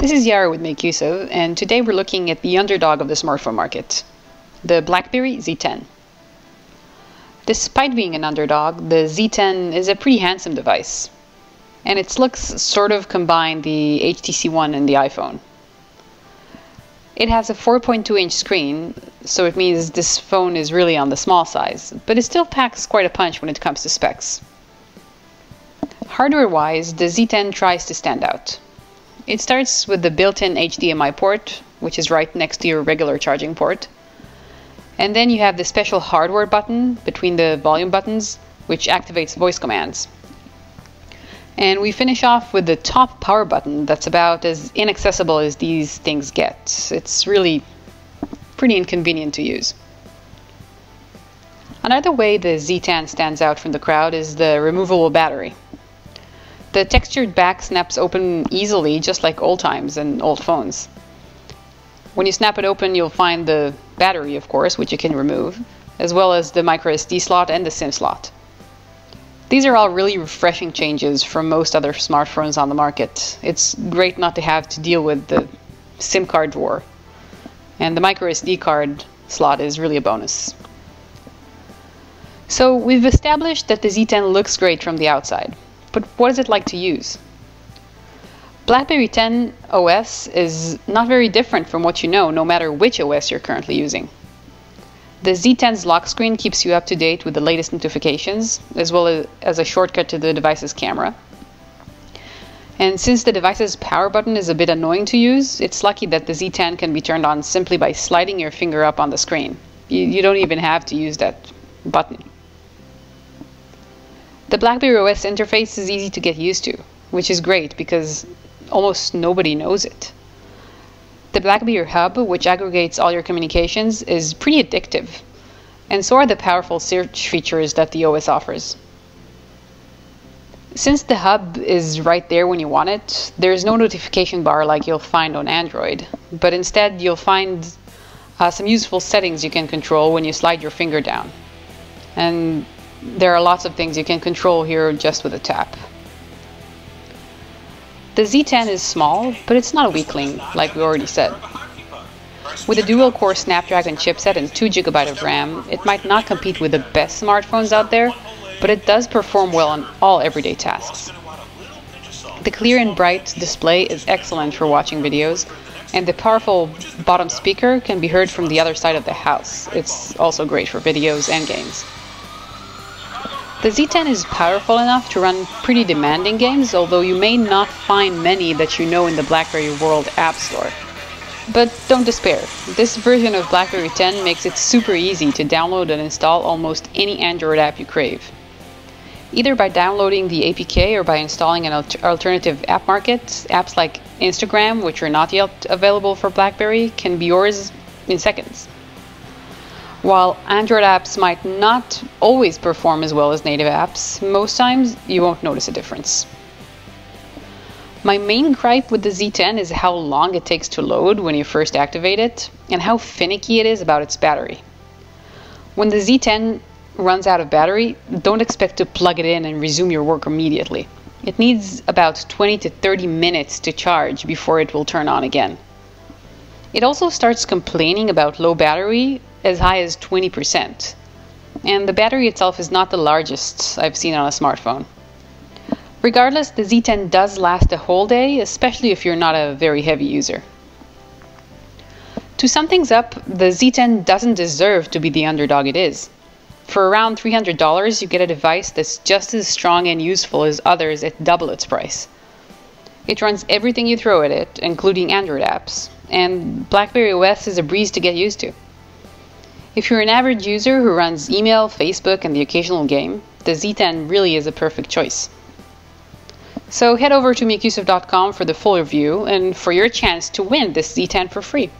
This is Yara with MakeUseOf, and today we're looking at the underdog of the smartphone market, the BlackBerry Z10. Despite being an underdog, the Z10 is a pretty handsome device, and its looks sort of combine the HTC One and the iPhone. It has a 4.2-inch screen, so it means this phone is really on the small size, but it still packs quite a punch when it comes to specs. Hardware-wise, the Z10 tries to stand out. It starts with the built-in HDMI port, which is right next to your regular charging port. And then you have the special hardware button between the volume buttons, which activates voice commands. And we finish off with the top power button that's about as inaccessible as these things get. It's really pretty inconvenient to use. Another way the Z10 stands out from the crowd is the removable battery. The textured back snaps open easily, just like old times and old phones. When you snap it open, you'll find the battery, of course, which you can remove, as well as the microSD slot and the SIM slot. These are all really refreshing changes from most other smartphones on the market. It's great not to have to deal with the SIM card drawer. And the microSD card slot is really a bonus. So we've established that the Z10 looks great from the outside. But what is it like to use? BlackBerry 10 OS is not very different from what you know, no matter which OS you're currently using. The Z10's lock screen keeps you up to date with the latest notifications, as well as a shortcut to the device's camera. And since the device's power button is a bit annoying to use, it's lucky that the Z10 can be turned on simply by sliding your finger up on the screen. You don't even have to use that button. The BlackBerry OS interface is easy to get used to, which is great because almost nobody knows it. The BlackBerry Hub, which aggregates all your communications, is pretty addictive, and so are the powerful search features that the OS offers. Since the Hub is right there when you want it, there's no notification bar like you'll find on Android, but instead you'll find some useful settings you can control when you slide your finger down. And there are lots of things you can control here just with a tap. The Z10 is small, but it's not a weakling, like we already said. With a dual-core Snapdragon chipset and 2 GB of RAM, it might not compete with the best smartphones out there, but it does perform well on all everyday tasks. The clear and bright display is excellent for watching videos, and the powerful bottom speaker can be heard from the other side of the house. It's also great for videos and games. The Z10 is powerful enough to run pretty demanding games, although you may not find many that you know in the BlackBerry World App Store. But don't despair. This version of BlackBerry 10 makes it super easy to download and install almost any Android app you crave. Either by downloading the APK or by installing an alternative app market, apps like Instagram, which are not yet available for BlackBerry, can be yours in seconds. While Android apps might not always perform as well as native apps, most times you won't notice a difference. My main gripe with the Z10 is how long it takes to load when you first activate it, and how finicky it is about its battery. When the Z10 runs out of battery, don't expect to plug it in and resume your work immediately. It needs about 20 to 30 minutes to charge before it will turn on again. It also starts complaining about low battery as high as 20%. And the battery itself is not the largest I've seen on a smartphone. Regardless, the Z10 does last a whole day, especially if you're not a very heavy user. To sum things up, the Z10 doesn't deserve to be the underdog it is. For around $300, you get a device that's just as strong and useful as others at double its price. It runs everything you throw at it, including Android apps, and BlackBerry OS is a breeze to get used to. If you're an average user who runs email, Facebook, and the occasional game, the Z10 really is a perfect choice. So head over to MakeUseOf.com for the full review and for your chance to win this Z10 for free.